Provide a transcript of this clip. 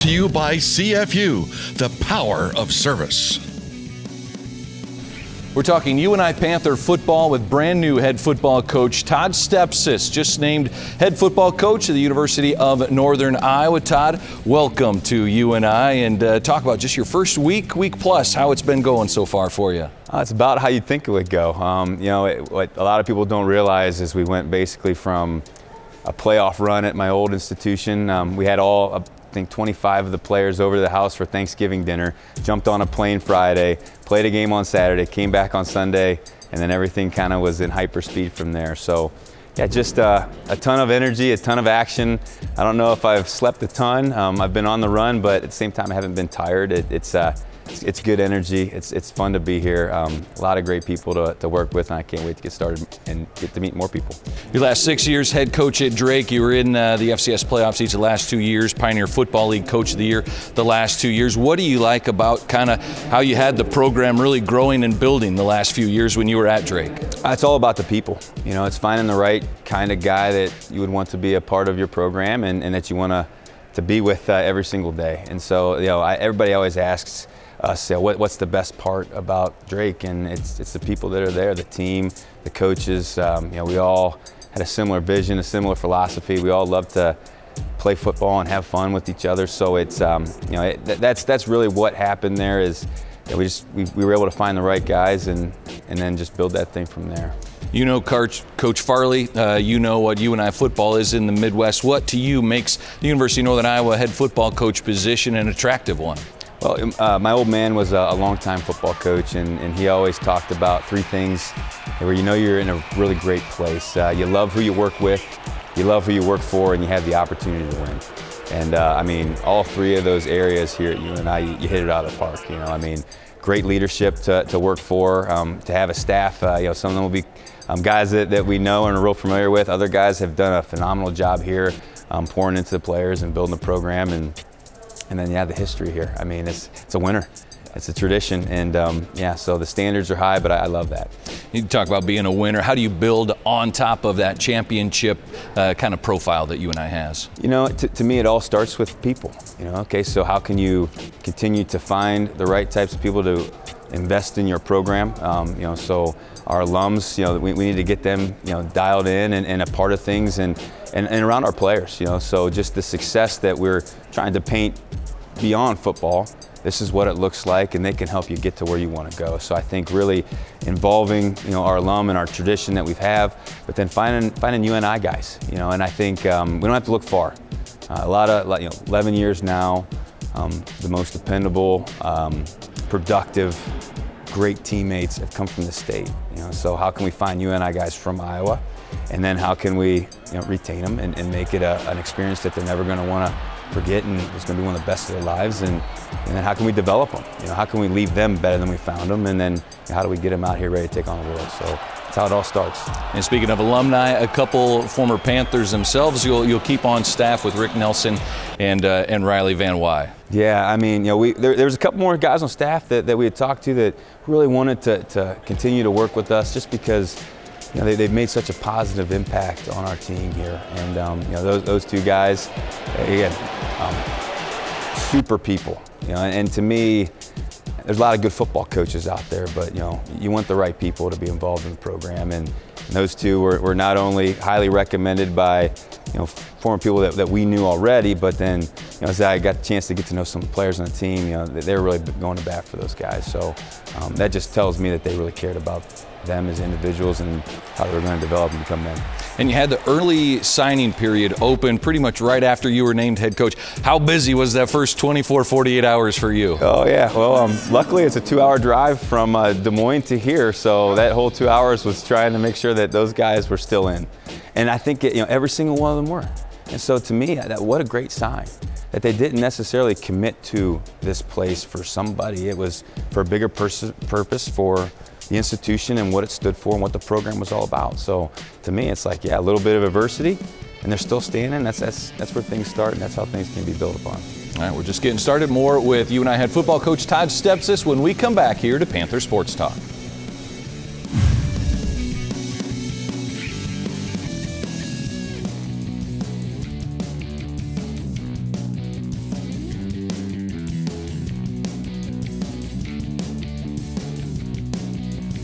To you by CFU, the power of service. We're talking UNI Panther football with brand new head football coach Todd Stepsis, just named head football coach of the University of Northern Iowa. Todd, welcome to UNI, and talk about just your first week plus, how it's been going so far for you. It's about how you'd think it would go. What a lot of people don't realize is we went basically from a playoff run at my old institution. We had I think 25 of the players over to the house for Thanksgiving dinner, jumped on a plane Friday, played a game on Saturday, came back on Sunday, and then everything kind of was in hyperspeed from there. So yeah, just a ton of energy, a ton of action. I don't know if I've slept a ton. I've been on the run, but at the same time I haven't been tired. It's good energy. It's fun to be here. A lot of great people to work with, and I can't wait to get started and get to meet more people. Your last 6 years head coach at Drake. You were in the FCS playoffs each of the last 2 years, Pioneer Football League Coach of the Year the last 2 years. What do you like about kind of how you had the program really growing and building the last few years when you were at Drake? It's all about the people. It's finding the right kind of guy that you would want to be a part of your program and that you want to be with every single day. And so, everybody always asks us, what's the best part about Drake? And it's the people that are there, the team, the coaches. We all had a similar vision, a similar philosophy. We all love to play football and have fun with each other. So it's that's really what happened there. Is we were able to find the right guys and then just build that thing from there. Coach Farley, you know what UNI football is in the Midwest. What to you makes the University of Northern Iowa head football coach position an attractive one? Well, my old man was a longtime football coach, and he always talked about three things where you're in a really great place. You love who you work with, you love who you work for, and you have the opportunity to win. And all three of those areas here at UNI, you hit it out of the park. Great leadership to work for, to have a staff. Some of them will be guys that we know and are real familiar with. Other guys have done a phenomenal job here, pouring into the players and building the program. And then the history here. It's a winner. It's a tradition, and so the standards are high, but I love that. You talk about being a winner. How do you build on top of that championship kind of profile that UNI has? To me, it all starts with people. So how can you continue to find the right types of people to invest in your program? So our alums, we need to get them, dialed in and a part of things, and around our players. So just the success that we're trying to paint beyond football. This is what it looks like, and they can help you get to where you want to go. So I think really involving our alum and our tradition that we have, but then finding UNI guys. And I think we don't have to look far. 11 years now, the most dependable, productive, great teammates have come from the state. So how can we find UNI guys from Iowa, and then how can we retain them and make it an experience that they're never going to want to forget, and it's going to be one of the best of their lives. And then how can we develop them? How can we leave them better than we found them? And then how do we get them out here ready to take on the world? So that's how it all starts. And speaking of alumni, a couple former Panthers themselves, you'll keep on staff with Rick Nelson and Riley Van Wy. Yeah, there was a couple more guys on staff that we had talked to that really wanted to continue to work with us, just because they've made such a positive impact on our team here. And those two guys, again, super people. And to me, there's a lot of good football coaches out there, but you want the right people to be involved in the program. And those two were not only highly recommended by former people that we knew already, but then as I got the chance to get to know some players on the team, they're really going to bat for those guys. So that just tells me that they really cared about them as individuals and how they were going to develop and become men. And you had the early signing period open pretty much right after you were named head coach. How busy was that first 24, 48 hours for you? Oh yeah, well luckily it's a 2-hour drive from Des Moines to here, so that whole 2 hours was trying to make sure that those guys were still in. And I think every single one of them were. And so to me, what a great sign that they didn't necessarily commit to this place for somebody. It was for a bigger purpose, for the institution and what it stood for and what the program was all about. So to me, it's like, a little bit of adversity, and they're still standing. That's where things start, and that's how things can be built upon. All right, we're just getting started. More with UNI head football coach Todd Stepsis when we come back here to Panther Sports Talk.